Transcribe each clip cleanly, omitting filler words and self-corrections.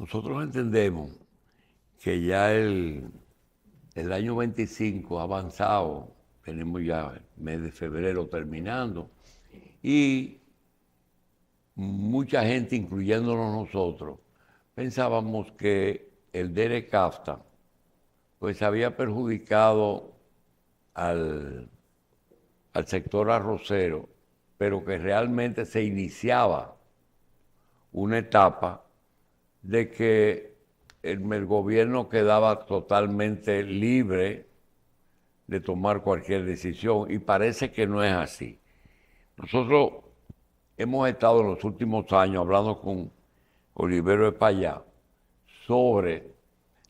Nosotros entendemos que ya el año 25 ha avanzado, tenemos ya el mes de febrero terminando, y mucha gente, incluyéndonos nosotros, pensábamos que el DERE-CAFTA pues había perjudicado al sector arrocero, pero que realmente se iniciaba una etapa de que el gobierno quedaba totalmente libre de tomar cualquier decisión, y parece que no es así. Nosotros hemos estado en los últimos años hablando con Olivero Espaillá sobre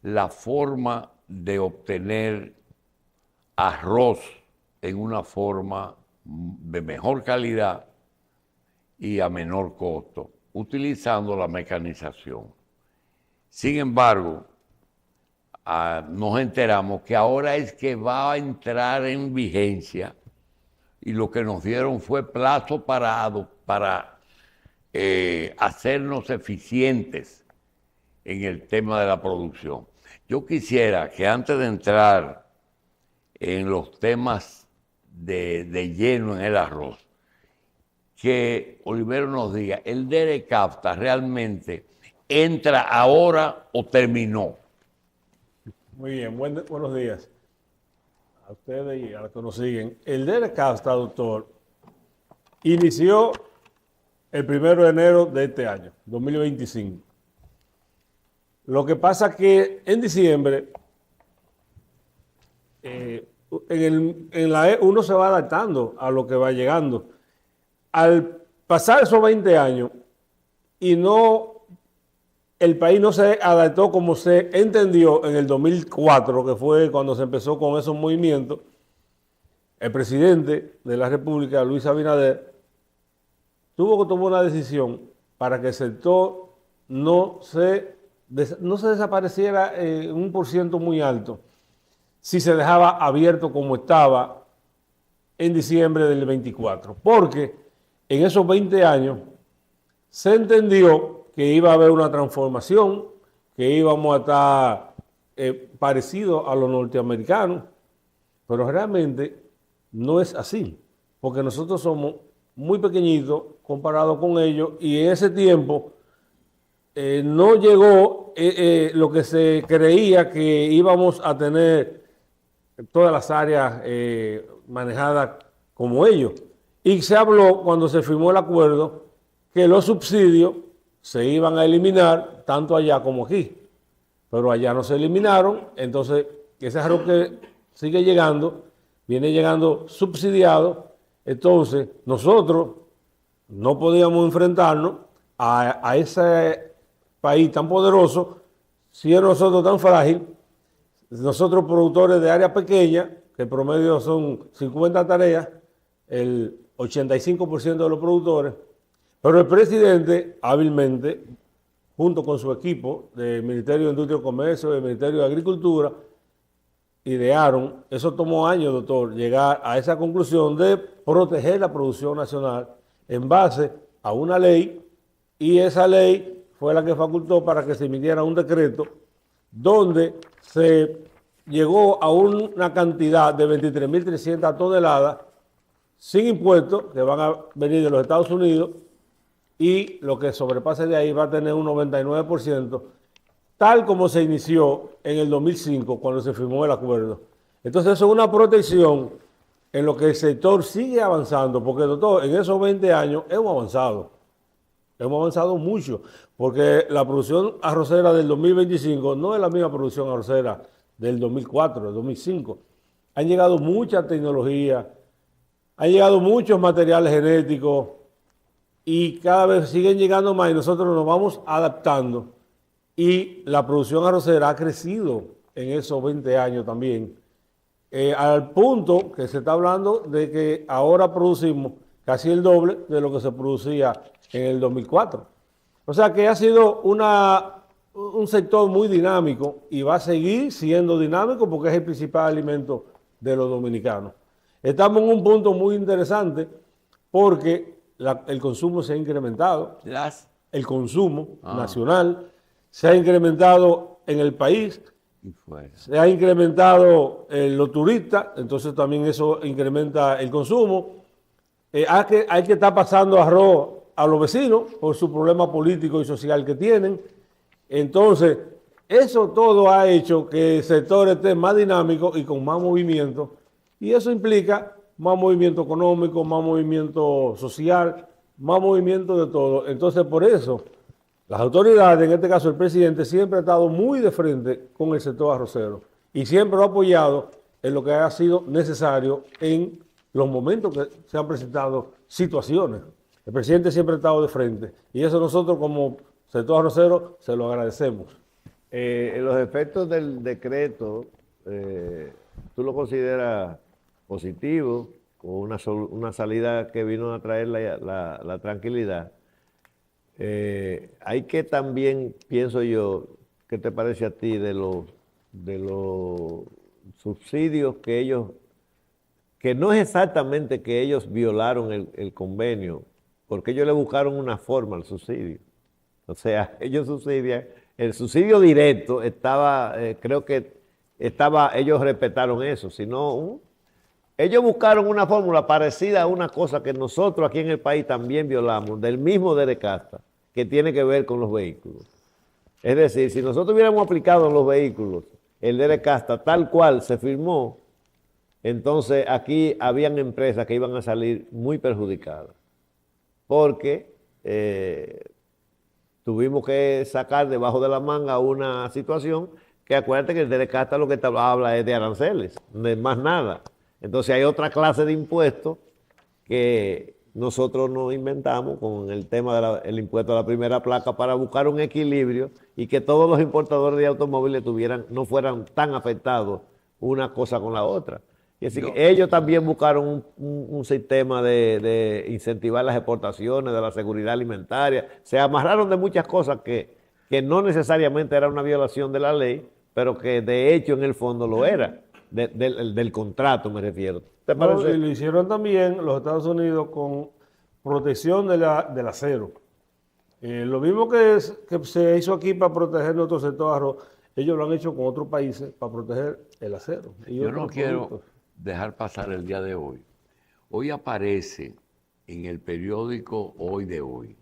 la forma de obtener arroz en una forma de mejor calidad y a menor costo, utilizando la mecanización. Sin embargo, nos enteramos que ahora es que va a entrar en vigencia, y lo que nos dieron fue plazo para hacernos eficientes en el tema de la producción. Yo quisiera que antes de entrar en los temas de lleno en el arroz, que Olivero nos diga, ¿el DERE-CAFTA realmente entra ahora o terminó? Muy bien, buenos días a ustedes y a los que nos siguen. El DERE-CAFTA, doctor, inició el 1 de enero de este año, 2025. Lo que pasa es que en diciembre uno se va adaptando a lo que va llegando. Al pasar esos 20 años y el país no se adaptó como se entendió en el 2004, que fue cuando se empezó con esos movimientos, el presidente de la República, Luis Abinader, tuvo que tomar una decisión para que el sector no se desapareciera en un % muy alto si se dejaba abierto como estaba en diciembre del 24. Porque en esos 20 años se entendió que iba a haber una transformación, que íbamos a estar parecidos a los norteamericanos, pero realmente no es así, porque nosotros somos muy pequeñitos comparado con ellos, y en ese tiempo no llegó lo que se creía que íbamos a tener todas las áreas manejadas como ellos. Y se habló cuando se firmó el acuerdo que los subsidios se iban a eliminar tanto allá como aquí, pero allá no se eliminaron. Entonces ese arroz que sigue llegando, viene llegando subsidiado. Entonces nosotros no podíamos enfrentarnos a ese país tan poderoso, siendo nosotros tan frágil, nosotros productores de área pequeña, que el promedio son 50 tareas, el 85% de los productores, pero el presidente hábilmente, junto con su equipo del Ministerio de Industria y Comercio, del Ministerio de Agricultura, idearon, eso tomó años, doctor, llegar a esa conclusión de proteger la producción nacional en base a una ley, y esa ley fue la que facultó para que se emitiera un decreto donde se llegó a una cantidad de 23.300 toneladas sin impuestos que van a venir de los Estados Unidos, y lo que sobrepase de ahí va a tener un 99%, tal como se inició en el 2005 cuando se firmó el acuerdo. Entonces eso es una protección en lo que el sector sigue avanzando, porque doctor, en esos 20 años hemos avanzado mucho, porque la producción arrocera del 2025 no es la misma producción arrocera del 2004, del 2005. Han llegado mucha tecnología, han llegado muchos materiales genéticos, y cada vez siguen llegando más, y nosotros nos vamos adaptando, y la producción arrocera ha crecido en esos 20 años también, al punto que se está hablando de que ahora producimos casi el doble de lo que se producía en el 2004. O sea que ha sido un sector muy dinámico, y va a seguir siendo dinámico porque es el principal alimento de los dominicanos. Estamos en un punto muy interesante porque el consumo se ha incrementado, el consumo nacional se ha incrementado en el país, Y fuera. se ha incrementado los turistas, entonces también eso incrementa el consumo. Hay que estar pasando arroz a los vecinos por su problema político y social que tienen. Entonces, eso todo ha hecho que el sector esté más dinámico y con más movimiento. Y eso implica más movimiento económico, más movimiento social, más movimiento de todo. Entonces, por eso, las autoridades, en este caso el presidente, siempre ha estado muy de frente con el sector arrocero y siempre lo ha apoyado en lo que ha sido necesario en los momentos que se han presentado situaciones. El presidente siempre ha estado de frente y eso nosotros como sector arrocero se lo agradecemos. Los efectos del decreto, ¿tú lo consideras positivo o una salida que vino a traer la tranquilidad? Hay que también, pienso yo, ¿qué te parece a ti de los subsidios que ellos, que no es exactamente que ellos violaron el convenio, porque ellos le buscaron una forma al subsidio? O sea, ellos subsidian, el subsidio directo estaba, creo que estaba, ellos respetaron eso, sino ellos buscaron una fórmula parecida a una cosa que nosotros aquí en el país también violamos, del mismo Derecasta, que tiene que ver con los vehículos. Es decir, si nosotros hubiéramos aplicado en los vehículos el Derecasta tal cual se firmó, entonces aquí habían empresas que iban a salir muy perjudicadas, porque tuvimos que sacar debajo de la manga una situación que acuérdate que el Derecasta lo que habla es de aranceles, de más nada. Entonces hay otra clase de impuestos que nosotros nos inventamos con el tema del impuesto a la primera placa para buscar un equilibrio y que todos los importadores de automóviles no fueran tan afectados una cosa con la otra. Y así que ellos también buscaron un sistema de incentivar las exportaciones, de la seguridad alimentaria. Se amarraron de muchas cosas que no necesariamente era una violación de la ley, pero que de hecho en el fondo lo era. Del contrato me refiero. ¿Te parece? Y lo hicieron también los Estados Unidos con protección del acero. Lo mismo que se hizo aquí para proteger nuestro sector arroz, ellos lo han hecho con otros países para proteger el acero. Yo no quiero dejar pasar el día de hoy. Hoy aparece en el periódico Hoy de Hoy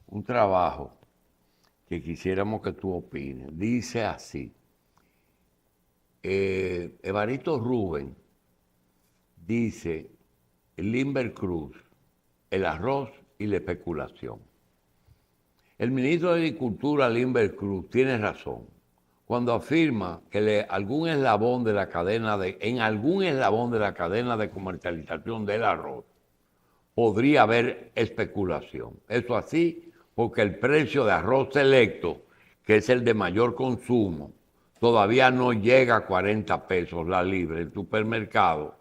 un trabajo que quisiéramos que tú opines. Dice así. Evaristo Rubén dice Limber Cruz, el arroz y la especulación. El ministro de Agricultura, Limber Cruz, tiene razón cuando afirma que en algún eslabón de la cadena de comercialización del arroz podría haber especulación. Eso así porque el precio de arroz selecto, que es el de mayor consumo, todavía no llega a 40 pesos la libra en el supermercado,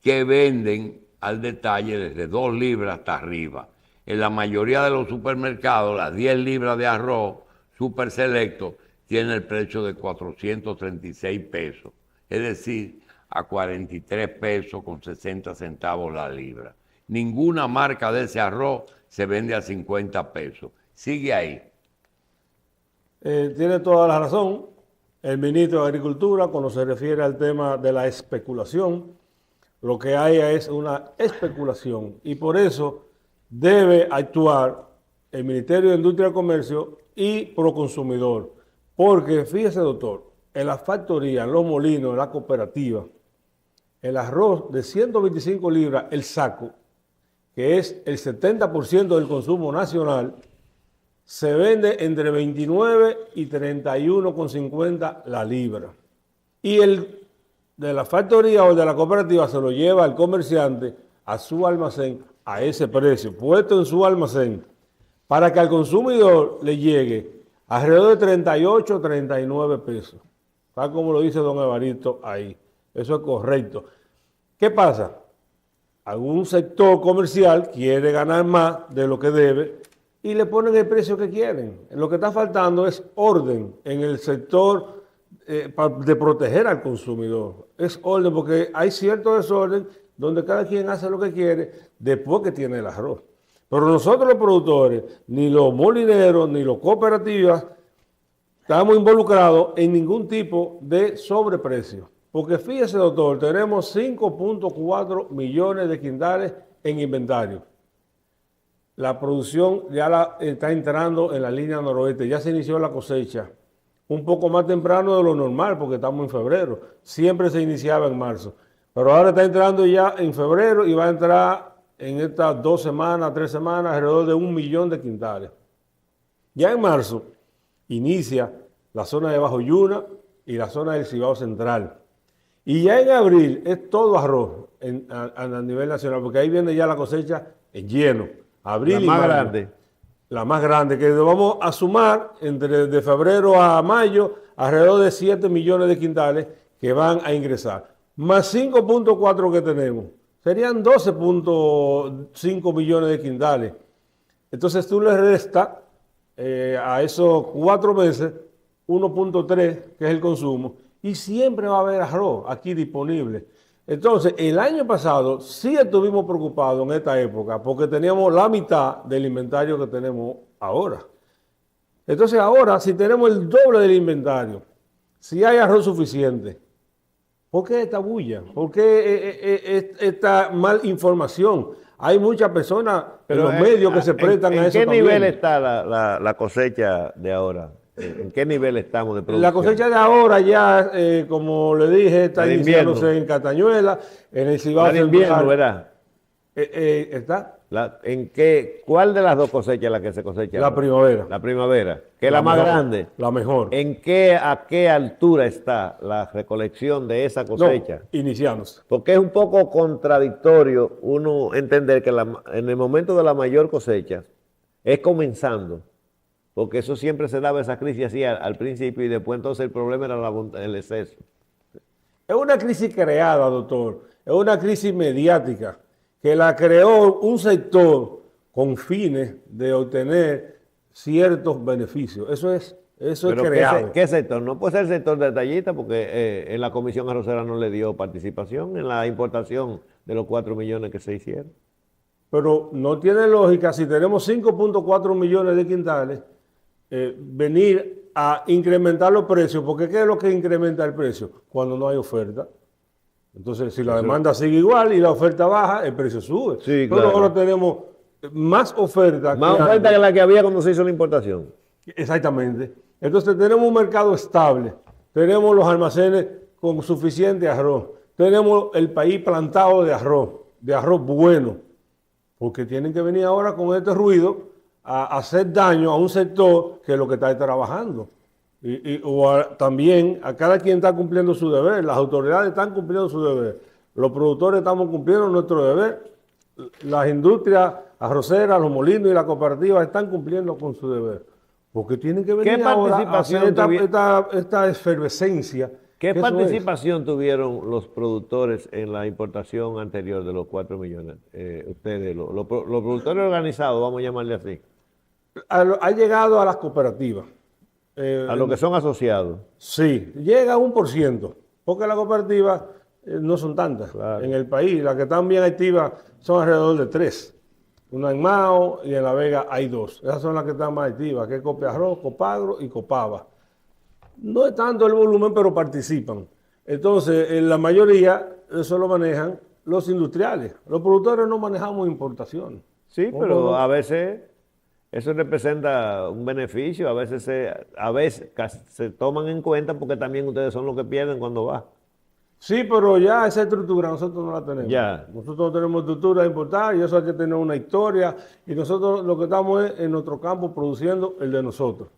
que venden al detalle desde 2 libras hasta arriba. En la mayoría de los supermercados, las 10 libras de arroz super selecto tienen el precio de 436 pesos, es decir, a 43 pesos con 60 centavos la libra. Ninguna marca de ese arroz se vende a 50 pesos. Sigue ahí. Tiene toda la razón el ministro de Agricultura cuando se refiere al tema de la especulación. Lo que hay es una especulación y por eso debe actuar el Ministerio de Industria y Comercio y Proconsumidor. Porque fíjese, doctor, en la factoría, en los molinos, en la cooperativa, el arroz de 125 libras, el saco, que es el 70% del consumo nacional, se vende entre 29 y 31,50 la libra. Y el de la factoría o de la cooperativa se lo lleva al comerciante a su almacén a ese precio, puesto en su almacén, para que al consumidor le llegue alrededor de 38 39 pesos. Tal como lo dice don Evaristo ahí. Eso es correcto. ¿Qué pasa? Algún sector comercial quiere ganar más de lo que debe y le ponen el precio que quieren. Lo que está faltando es orden en el sector de proteger al consumidor. Es orden porque hay cierto desorden donde cada quien hace lo que quiere después que tiene el arroz. Pero nosotros los productores, ni los molineros, ni los cooperativas, estamos involucrados en ningún tipo de sobreprecio. Porque fíjese, doctor, tenemos 5.4 millones de quintales en inventario. La producción ya está entrando en la línea noroeste, ya se inició la cosecha. Un poco más temprano de lo normal, porque estamos en febrero. Siempre se iniciaba en marzo. Pero ahora está entrando ya en febrero y va a entrar en estas 2 semanas, 3 semanas, alrededor de 1 millón de quintales. Ya en marzo inicia la zona de Bajo Yuna y la zona del Cibao Central. Y ya en abril es todo arroz a nivel nacional, porque ahí viene ya la cosecha en lleno. Abril La más mayo. grande. La más grande, que vamos a sumar de febrero a mayo alrededor de 7 millones de quintales que van a ingresar. Más 5.4 que tenemos. Serían 12.5 millones de quintales. Entonces tú le restas a esos 4 meses 1.3, que es el consumo, y siempre va a haber arroz aquí disponible. Entonces, el año pasado sí estuvimos preocupados en esta época porque teníamos la mitad del inventario que tenemos ahora. Entonces, ahora, si tenemos el doble del inventario, si hay arroz suficiente, ¿por qué esta bulla? ¿Por qué esta mal información? Hay muchas personas en los medios que se prestan a eso. ¿En qué también. nivel está la cosecha de ahora? ¿En qué nivel estamos de producción? La cosecha de ahora ya, como le dije, está La de iniciándose invierno. en Catañuela, en el Cibao La de invierno, Central. ¿verdad? Está ¿Cuál de las dos cosechas es la que se cosecha la ahora? primavera. La primavera, que es la más mejor, grande. La mejor. ¿A qué altura está la recolección de esa cosecha? No, iniciándose. Porque es un poco contradictorio uno entender que en el momento de la mayor cosecha es comenzando, porque eso siempre se daba esa crisis así al principio y después entonces el problema era el exceso. Es una crisis creada, doctor. Es una crisis mediática que la creó un sector con fines de obtener ciertos beneficios. Eso es Pero creado. ¿qué sector? No puede ser el sector detallista porque en la Comisión Arrocera no le dio participación en la importación de los 4 millones que se hicieron. Pero no tiene lógica, si tenemos 5.4 millones de quintales, venir a incrementar los precios, porque ¿qué es lo que incrementa el precio? Cuando no hay oferta. Entonces, si la demanda sigue igual y la oferta baja, el precio sube. Sí, Pero claro. ahora tenemos más oferta. Más que oferta antes. que la que había cuando se hizo la importación. Exactamente. Entonces tenemos un mercado estable, tenemos los almacenes con suficiente arroz, tenemos el país plantado de arroz bueno, porque tienen que venir ahora con este ruido a hacer daño a un sector que es lo que está trabajando. También a cada quien está cumpliendo su deber, las autoridades están cumpliendo su deber, los productores estamos cumpliendo nuestro deber, las industrias arroceras, los molinos y las cooperativas están cumpliendo con su deber. Porque tienen que venir ahora a hacer esta efervescencia. ¿Qué que eso es. participación tuvieron los productores en la importación anterior de los 4 millones? Ustedes, los productores organizados, vamos a llamarle así. Ha llegado a las cooperativas. A los que son asociados. Sí, llega a 1%, porque las cooperativas no son tantas Claro. en el país. Las que están bien activas son alrededor de 3. Una en Mao y en La Vega hay 2. Esas son las que están más activas, que es Copiarroz, Copagro y Copava. No es tanto el volumen, pero participan. Entonces, en la mayoría, eso lo manejan los industriales. Los productores no manejamos importaciones. Sí, ¿Cómo pero no? a veces eso representa un beneficio, a veces se toman en cuenta porque también ustedes son los que pierden cuando va. Sí, pero ya esa estructura nosotros no la tenemos. Ya. Nosotros no tenemos estructura de importar y eso hay que tener una historia. Y nosotros lo que estamos es en nuestro campo produciendo el de nosotros.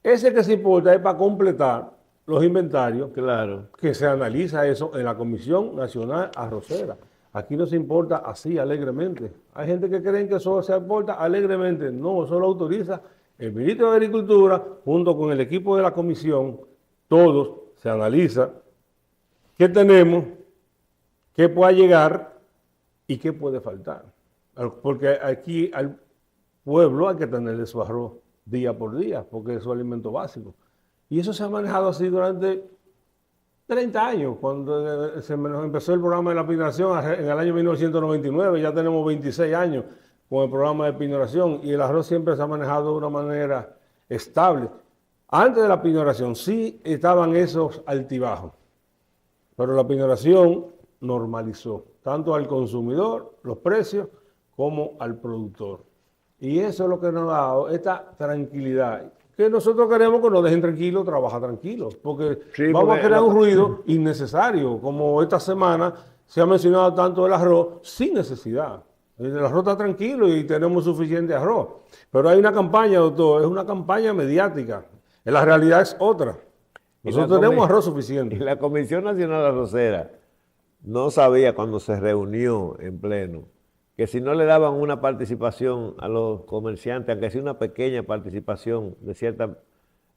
Ese que se importa es para completar los inventarios, Claro. que se analiza eso en la Comisión Nacional Arrocera. Aquí no se importa así alegremente. Hay gente que cree que eso se importa alegremente. No, eso lo autoriza el ministro de Agricultura junto con el equipo de la comisión. Todos se analiza qué tenemos, qué puede llegar y qué puede faltar. Porque aquí al pueblo hay que tenerle su arroz día por día, porque es su alimento básico. Y eso se ha manejado así durante 30 años, cuando se empezó el programa de la pinoración en el año 1999, ya tenemos 26 años con el programa de pinoración y el arroz siempre se ha manejado de una manera estable. Antes de la pignoración sí estaban esos altibajos, pero la pignoración normalizó tanto al consumidor los precios como al productor. Y eso es lo que nos ha dado esta tranquilidad. Que nosotros queremos que nos dejen tranquilos, trabajar tranquilos, porque Sí, vamos porque a crear un ruido innecesario, como esta semana se ha mencionado tanto el arroz sin necesidad. El arroz está tranquilo y tenemos suficiente arroz. Pero hay una campaña, doctor, es una campaña mediática. La realidad es otra. Y Nosotros la tenemos comi- arroz Y suficiente. la Comisión Nacional Arrocera no sabía cuando se reunió en pleno que si no le daban una participación a los comerciantes, aunque sea una pequeña participación de cierta,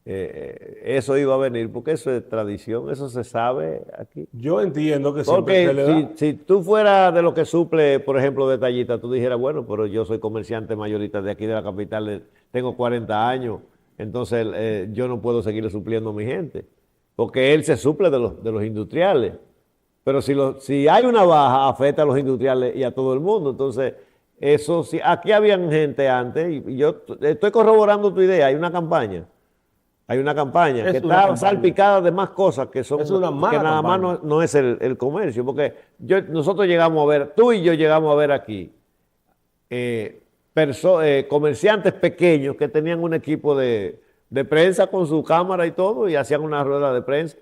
eso iba a venir, porque eso es tradición, eso se sabe aquí. Yo entiendo que siempre se le Porque da. si tú fueras de lo que suple, por ejemplo, detallista, tú dijeras, bueno, pero yo soy comerciante mayorista de aquí de la capital, tengo 40 años, entonces yo no puedo seguir supliendo a mi gente, porque él se suple de los industriales. Pero si hay una baja, afecta a los industriales y a todo el mundo. Entonces, eso sí, aquí habían gente antes, y yo estoy corroborando tu idea, hay una campaña. Hay una campaña Es que una está campaña. salpicada de más cosas que son Es una mala que nada más campaña. no es el comercio, porque nosotros llegamos a ver, tú y yo llegamos a ver aquí comerciantes pequeños que tenían un equipo de prensa con su cámara y todo y hacían una rueda de prensa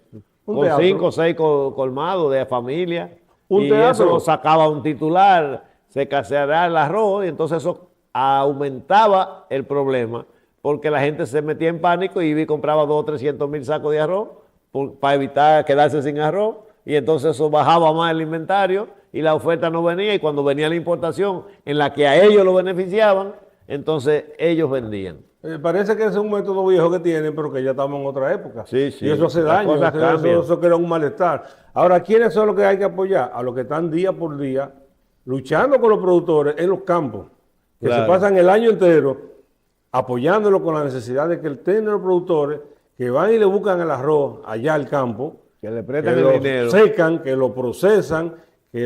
Un con teatro. 5 o 6 colmados de familia Un y teatro. eso sacaba un titular, se caseaba el arroz y entonces eso aumentaba el problema porque la gente se metía en pánico y iba y compraba 200 o 300 mil sacos de arroz para evitar quedarse sin arroz y entonces eso bajaba más el inventario y la oferta no venía y cuando venía la importación en la que a ellos lo beneficiaban, entonces ellos vendían. Parece que ese es un método viejo que tienen, pero que ya estamos en otra época. Sí, sí. Y eso hace Las daño, cosas eso, cambian. eso crea un malestar. Ahora, ¿quiénes son los que hay que apoyar? A los que están día por día luchando con los productores en los campos, que Claro. se pasan el año entero apoyándolos con la necesidad de que tengan los productores que van y le buscan el arroz allá al campo, Que le que prestan lo el dinero. secan, que lo procesan, que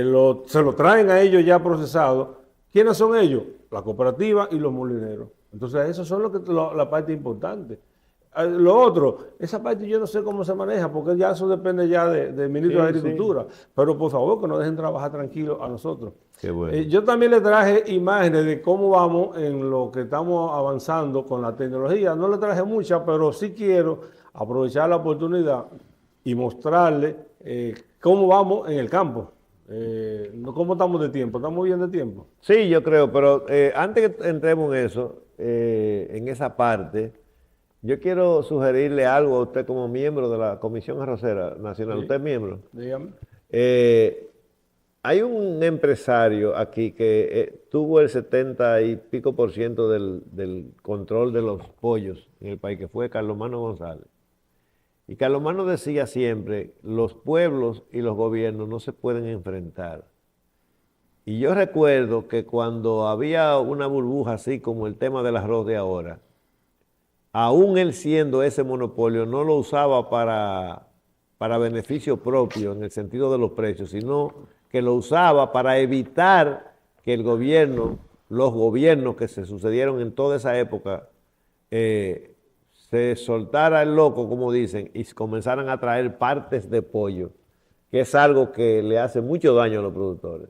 se lo traen a ellos ya procesado. ¿Quiénes son ellos? La cooperativa y los molineros. Entonces, esos son la parte importante. Lo otro, esa parte yo no sé cómo se maneja, porque ya eso depende ya del ministro de Sí, Agricultura. Pero por favor, que nos dejen trabajar tranquilos a nosotros. Qué bueno. Yo también le traje imágenes de cómo vamos en lo que estamos avanzando con la tecnología. No le traje muchas, pero sí quiero aprovechar la oportunidad y mostrarle cómo vamos en el campo. ¿Cómo estamos de tiempo? ¿Estamos bien de tiempo? Sí, yo creo, pero antes que entremos en eso, en esa parte, yo quiero sugerirle algo a usted como miembro de la Comisión Arrocera Nacional. Sí. ¿Usted es miembro? Dígame. Hay un empresario aquí que tuvo el 70 y pico por ciento del control de los pollos en el país, que fue Carlomano González. Y Carlomano decía siempre, los pueblos y los gobiernos no se pueden enfrentar. Y yo recuerdo que cuando había una burbuja así como el tema del arroz de ahora, aún él siendo ese monopolio, no lo usaba para beneficio propio en el sentido de los precios, sino que lo usaba para evitar que el gobierno, los gobiernos que se sucedieron en toda esa época, se soltara el loco, como dicen, y comenzaran a traer partes de pollo, que es algo que le hace mucho daño a los productores.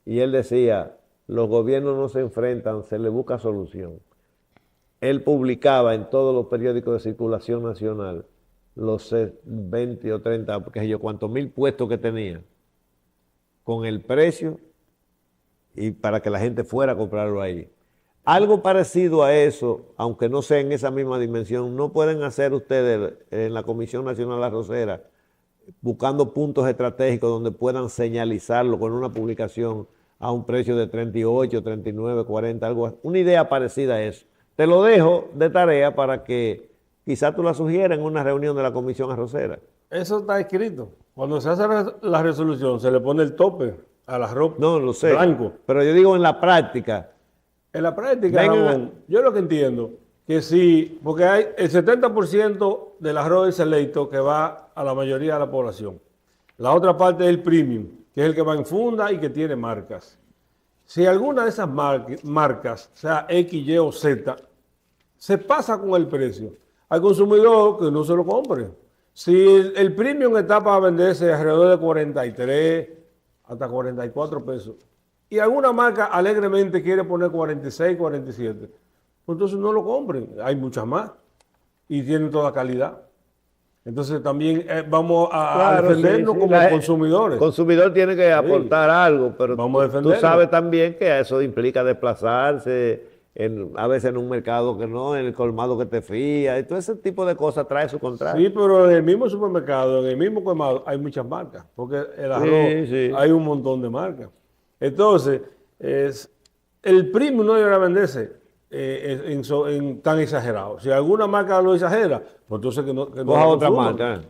Y él decía, los gobiernos no se enfrentan, se le busca solución. Él publicaba en todos los periódicos de circulación nacional los 20 o 30, qué sé yo, cuántos mil puestos que tenía, con el precio y para que la gente fuera a comprarlo ahí. Algo parecido a eso, aunque no sea en esa misma dimensión, ¿no pueden hacer ustedes en la Comisión Nacional Arrocera buscando puntos estratégicos donde puedan señalizarlo con una publicación a un precio de 38, 39, 40, algo así? Una idea parecida a eso. Te lo dejo de tarea para que quizás tú la sugieras en una reunión de la Comisión Arrocera. Eso está escrito. Cuando se hace la resolución, se le pone el tope al arroz No, lo sé. blanco. Pero yo digo en la práctica. En la práctica, Venga. Ramón, yo lo que entiendo, que sí, porque hay el 70% del arroz es selecto que va a la mayoría de la población. La otra parte es el premium, que es el que va en funda y que tiene marcas. Si alguna de esas marcas, sea X, Y o Z, se pasa con el precio, al consumidor que no se lo compre. Si el premium está para venderse alrededor de 43 hasta 44 pesos y alguna marca alegremente quiere poner 46, 47, pues entonces no lo compren. Hay muchas más y tienen toda calidad. Entonces también vamos a Claro, defendernos sí, sí. como consumidores. El consumidor tiene que aportar algo, pero Vamos a tú defenderlo. sabes también que eso implica desplazarse, a veces en un mercado que no, en el colmado que te fía, y todo ese tipo de cosas trae su contrario. Sí, pero en el mismo supermercado, en el mismo colmado, hay muchas marcas, porque el arroz sí. hay un montón de marcas. Entonces, el premium no deberá venderse tan exagerado. Si alguna marca lo exagera, pues entonces que no Coja lo otra consuman. marca.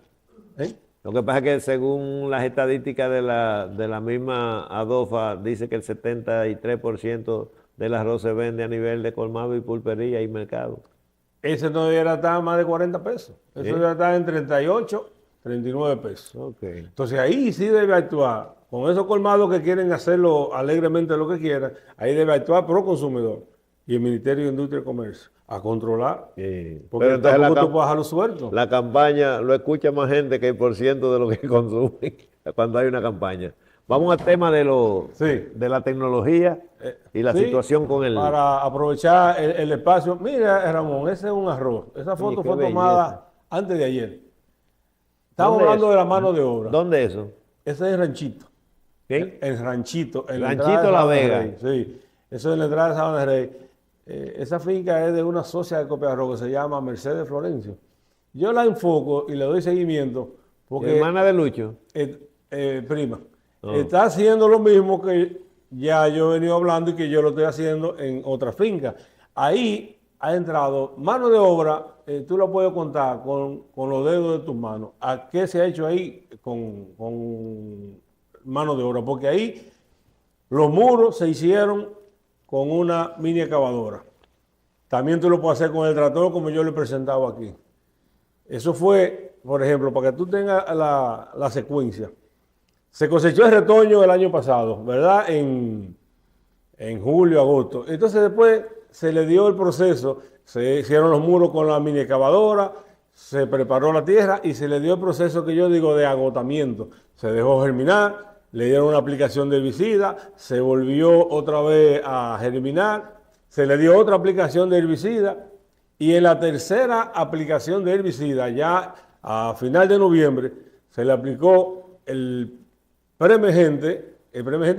¿Eh? Lo que pasa es que según las estadísticas de la misma ADOFA, dice que el 73% del arroz se vende a nivel de colmado y pulpería y mercado. Ese no debería estar más de 40 pesos. Eso debería estar en 38, 39 pesos. Ok. Entonces ahí sí debe actuar, con esos colmados que quieren hacerlo alegremente lo que quieran, ahí debe actuar pro consumidor y el Ministerio de Industria y Comercio a controlar, Sí. porque Pero entonces tampoco tú puedes dejarlo suelto. la campaña lo escucha más gente que el porciento de lo que consumen cuando hay una campaña. Vamos al tema Sí. de la tecnología y la Sí, situación con el... para aprovechar el espacio. Mira, Ramón, ese es un arroz. Esa foto qué fue belleza. tomada antes de ayer. Estamos ¿Dónde hablando es? de la mano de obra. ¿Dónde es eso? Ese es el ranchito. ¿Qué? El ranchito. En Ranchito entrada de La Sabana de Vega. Rey. Sí, eso es en la entrada de Sabana de Rey. Esa finca es de una socia de Copia Arroz que se llama Mercedes Florencio. Yo la enfoco y le doy seguimiento porque, Hermana de Lucho. prima, Oh. está haciendo lo mismo que ya yo he venido hablando y que yo lo estoy haciendo en otra finca. Ahí ha entrado mano de obra, tú la puedes contar con los dedos de tus manos. ¿A qué se ha hecho ahí con mano de obra? Porque ahí los muros se hicieron con una mini excavadora. También tú lo puedes hacer con el tractor como yo lo he presentado aquí. Eso fue, por ejemplo, para que tú tengas la secuencia. Se cosechó el retoño el año pasado, ¿verdad? En julio, agosto. Entonces después se le dio el proceso, se hicieron los muros con la mini excavadora, se preparó la tierra y se le dio el proceso que yo digo de agotamiento. Se dejó germinar, le dieron una aplicación de herbicida, se volvió otra vez a germinar, se le dio otra aplicación de herbicida y en la tercera aplicación de herbicida, ya a final de noviembre, se le aplicó el preemergente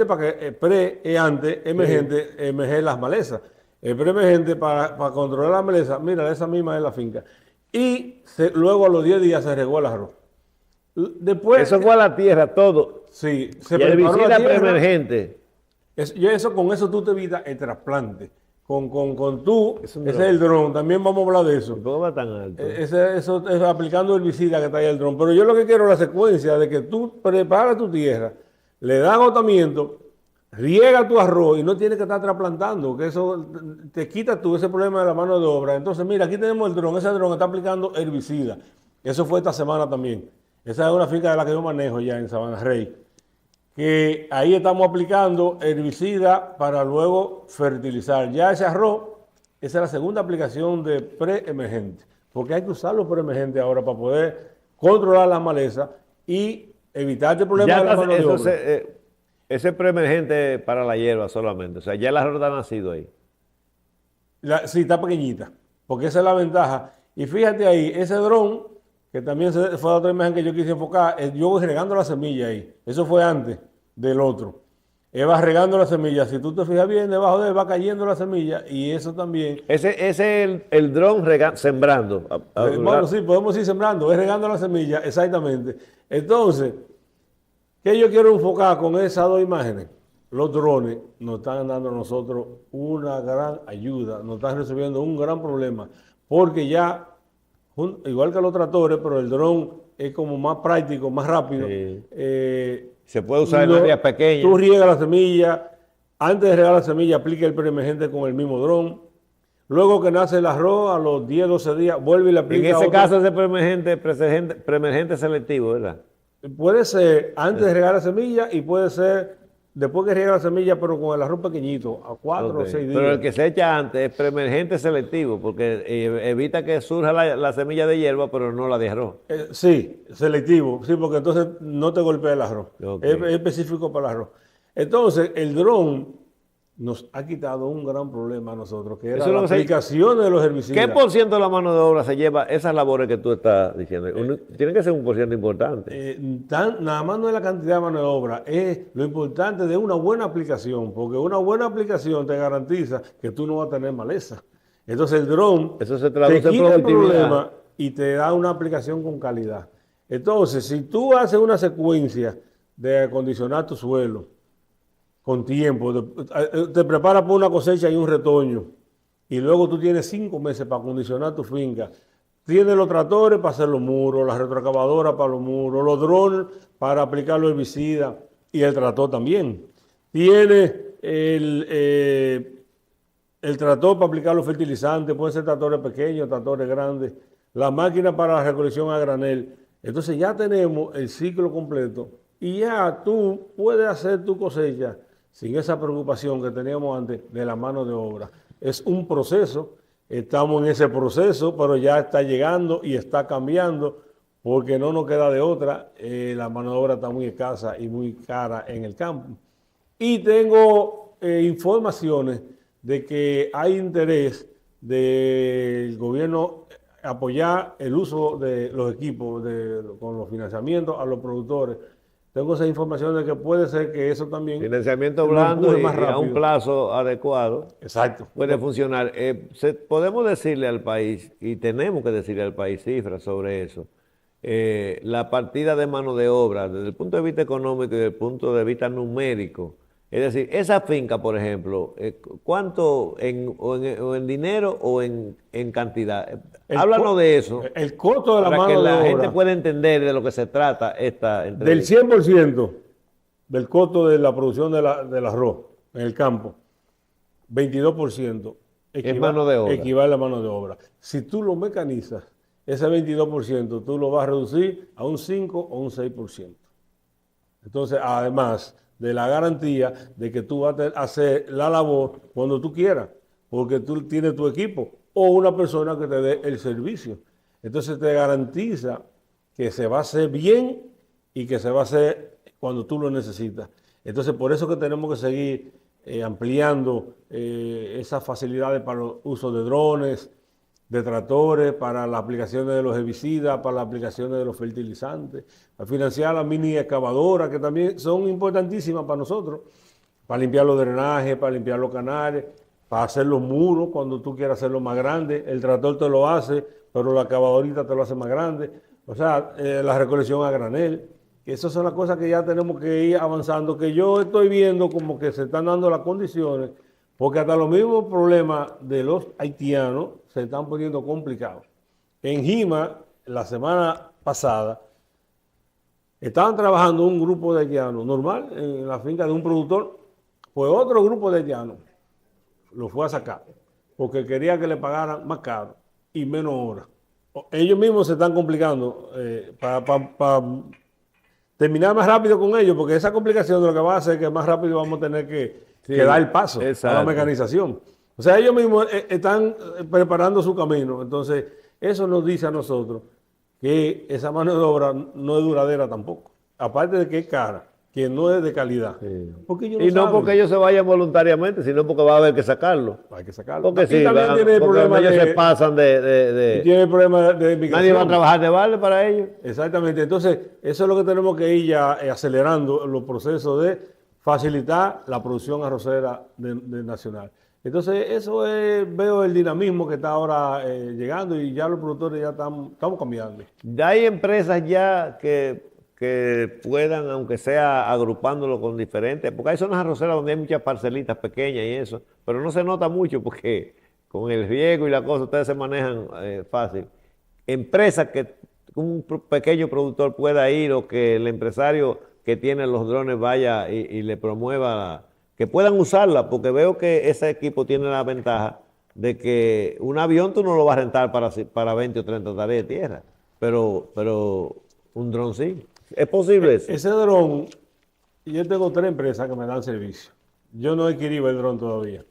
para que antes, emergente, emerger las malezas. El preemergente para controlar las malezas, mira, esa misma es la finca. Y luego a los 10 días se regó el arroz. Después, Eso fue a la tierra todo. sí, se Y preparó herbicida la tierra. preemergente. Con eso tú te evitas el trasplante. Ese Es un es dron. el dron, también vamos a hablar de eso. ¿Por qué va tan alto? Eso es aplicando herbicida que está ahí el dron. Pero yo lo que quiero es la secuencia de que tú preparas tu tierra, le das agotamiento, riega tu arroz y no tienes que estar trasplantando, que eso te quita tú ese problema de la mano de obra. Entonces, mira, aquí tenemos el dron, ese dron está aplicando herbicida. Eso fue esta semana también. Esa es una finca de la que yo manejo ya en Sabana Rey, que ahí estamos aplicando herbicida para luego fertilizar. Ya ese arroz, esa es la segunda aplicación de preemergente, porque hay que usar los preemergentes ahora para poder controlar las malezas y evitar el problema Ya de la está- mano de eso obra. ese preemergente para la hierba solamente. O sea, ya el arroz ha nacido ahí. Sí, está pequeñita, porque esa es la ventaja. Y fíjate ahí, ese dron, que también fue la otra imagen que yo quise enfocar, yo voy regando la semilla ahí. Eso fue antes del otro. Él va regando la semilla. Si tú te fijas bien, debajo de él va cayendo la semilla y eso también. Ese es el dron sembrando. Bueno, sí, podemos ir sembrando, es regando la semilla, exactamente. Entonces, ¿qué yo quiero enfocar con esas dos imágenes? Los drones nos están dando a nosotros una gran ayuda, nos están resolviendo un gran problema, porque ya, igual que los tractores, pero el dron es como más práctico, más rápido. Sí. Se puede usar en áreas pequeñas. Tú riegas la semilla, antes de regar la semilla, aplica el preemergente con el mismo dron. Luego que nace el arroz, a los 10, 12 días, vuelve y le aplica En ese otro. caso, ese preemergente selectivo, ¿verdad? Puede ser antes de regar la semilla y puede ser después que riega la semilla, pero con el arroz pequeñito, a 4 o Ok. 6 días. Pero el que se echa antes es preemergente selectivo, porque evita que surja la semilla de hierba, pero no la de arroz. Sí, selectivo, sí, porque entonces no te golpea el arroz. Ok. Es específico para el arroz. Entonces, el dron nos ha quitado un gran problema a nosotros, que era Eso es la lo que se- aplicación de los herbicidas. ¿Qué por ciento de la mano de obra se lleva esas labores que tú estás diciendo? Tiene que ser un por ciento importante. Nada más no es la cantidad de mano de obra, es lo importante de una buena aplicación, porque una buena aplicación te garantiza que tú no vas a tener maleza. Entonces el dron Eso se te traduce en quita el productividad. problema y te da una aplicación con calidad. Entonces, si tú haces una secuencia de acondicionar tu suelo con tiempo, te preparas para una cosecha y un retoño, y luego tú tienes 5 meses para acondicionar tu finca. Tienes los tractores para hacer los muros, las retroexcavadoras para los muros, los drones para aplicar los herbicidas y el tractor también. Tienes el tractor para aplicar los fertilizantes, pueden ser tractores pequeños, tractores grandes, la máquina para la recolección a granel. Entonces ya tenemos el ciclo completo y ya tú puedes hacer tu cosecha sin esa preocupación que teníamos antes de la mano de obra. Es un proceso, estamos en ese proceso, pero ya está llegando y está cambiando porque no nos queda de otra. La mano de obra está muy escasa y muy cara en el campo. Y tengo informaciones de que hay interés del gobierno apoyar el uso de los equipos con los financiamientos a los productores. Tengo esa información de que puede ser que eso también Financiamiento lo blando empuje y más a un rápido. plazo adecuado Exacto. puede funcionar. Podemos decirle al país, y tenemos que decirle al país cifras sobre eso, la partida de mano de obra desde el punto de vista económico y desde el punto de vista numérico. Es decir, esa finca, por ejemplo, ¿cuánto o en dinero o en cantidad? Háblanos de eso. El costo de la para que mano de la gente obra pueda entender de lo que se trata esta del entrevista. 100% del costo de la producción del arroz en el campo, 22% mano de obra. equivale a mano de obra. Si tú lo mecanizas, ese 22% tú lo vas a reducir a un 5 o un 6%. Entonces, además de la garantía de que tú vas a hacer la labor cuando tú quieras, porque tú tienes tu equipo o una persona que te dé el servicio. Entonces te garantiza que se va a hacer bien y que se va a hacer cuando tú lo necesitas. Entonces, por eso que tenemos que seguir ampliando esas facilidades para el uso de drones, de tractores, para las aplicaciones de los herbicidas, para las aplicaciones de los fertilizantes, para financiar las mini excavadoras, que también son importantísimas para nosotros, para limpiar los drenajes, para limpiar los canales, para hacer los muros cuando tú quieras hacerlo más grande. El tractor te lo hace, pero la excavadorita te lo hace más grande. O sea, la recolección a granel. Esas son las cosas que ya tenemos que ir avanzando, que yo estoy viendo como que se están dando las condiciones, porque hasta los mismos problemas de los haitianos se están poniendo complicados. En Jima, la semana pasada, estaban trabajando un grupo de haitianos, normal, en la finca de un productor, pues otro grupo de haitianos lo fue a sacar, porque quería que le pagaran más caro y menos horas. Ellos mismos se están complicando para terminar más rápido con ellos, porque esa complicación de lo que va a hacer es que más rápido vamos a tener que dar el paso a la mecanización. O sea, ellos mismos están preparando su camino. Entonces, eso nos dice a nosotros que esa mano de obra no es duradera tampoco. Aparte de que es cara, que no es de calidad. Sí. Porque ellos Y no saben. porque ellos se vayan voluntariamente, sino porque va a haber que sacarlo. Hay que sacarlo. Porque Aquí sí, también tiene el porque problema ellos se pasan tiene el problema de Nadie migración. va a trabajar de balde para ellos. Exactamente. Entonces, eso es lo que tenemos que ir ya acelerando los procesos de facilitar la producción arrocera nacional. Entonces, eso veo el dinamismo que está ahora llegando y ya los productores ya estamos cambiando. Ya hay empresas ya que puedan, aunque sea agrupándolo con diferentes, porque hay zonas arroceras donde hay muchas parcelitas pequeñas y eso, pero no se nota mucho porque con el riego y la cosa ustedes se manejan fácil. Empresas que un pequeño productor pueda ir o que el empresario que tiene los drones vaya y le promueva, que puedan usarla, porque veo que ese equipo tiene la ventaja de que un avión tú no lo vas a rentar para 20 o 30 tareas de tierra, pero un dron sí. ¿Es posible eso? Ese dron yo tengo 3 empresas que me dan servicio. Yo no he adquirido el dron todavía.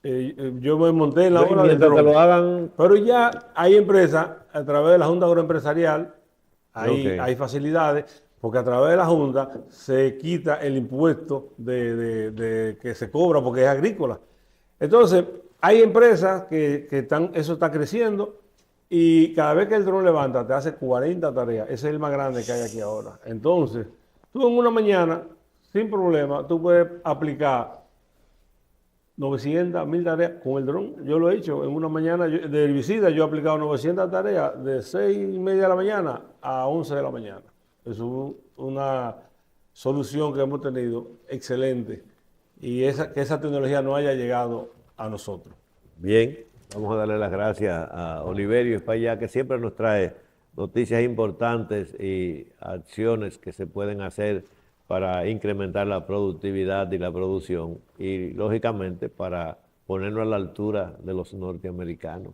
Yo me monté en la Y hora del mientras que dron. lo hagan, Pero ya hay empresas, a través de la Junta Agroempresarial, Ok. hay facilidades, porque a través de la Junta se quita el impuesto de que se cobra porque es agrícola. Entonces, hay empresas que están, eso está creciendo y cada vez que el dron levanta te hace 40 tareas. Ese es el más grande que hay aquí ahora. Entonces, tú en una mañana, sin problema, tú puedes aplicar 900, 1000 tareas con el dron. Yo lo he hecho en una mañana de visita. Yo he aplicado 900 tareas de 6:30 de la mañana a 11 de la mañana. Es una solución que hemos tenido excelente y que esa tecnología no haya llegado a nosotros. bien, vamos a darle las gracias a Oliverio Espaillá, que siempre nos trae noticias importantes y acciones que se pueden hacer para incrementar la productividad y la producción y, lógicamente, para ponernos a la altura de los norteamericanos.